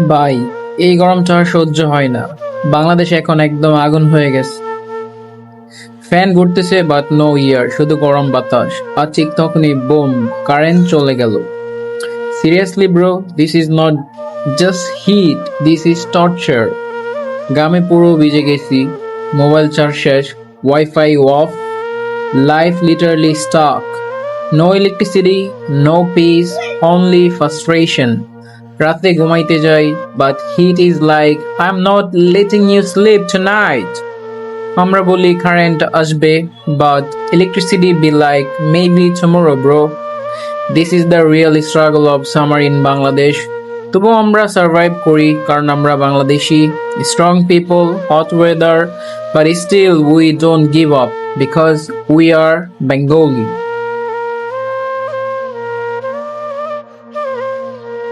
ভাই, এই গরমটা আর সহ্য হয় না। বাংলাদেশ এখন একদম আগুন হয়ে গেছে। ফ্যান ঘুরতেছে বাট নো ইয়ার, শুধু গরম বাতাস। আর ঠিক তখনই বুম, কারেন্ট চলে গেল। Seriously bro, this is not just heat, this is torture. গ্রামে পুরো ভিজে গেছি, মোবাইল চার্জ শেষ, wifi off, life literally stuck. No electricity, no peace, only frustration. রাতে ঘুমাইতে যাই, but heat is like I am not letting you sleep tonight. আমরা বলি কারেন্ট আসবে, but electricity be like maybe tomorrow bro. This is the real struggle of summer in Bangladesh. তবুও আমরা survive করি কারণ আমরা Bangladeshi, strong people, hot weather, but still we don't give up because we are Bengali.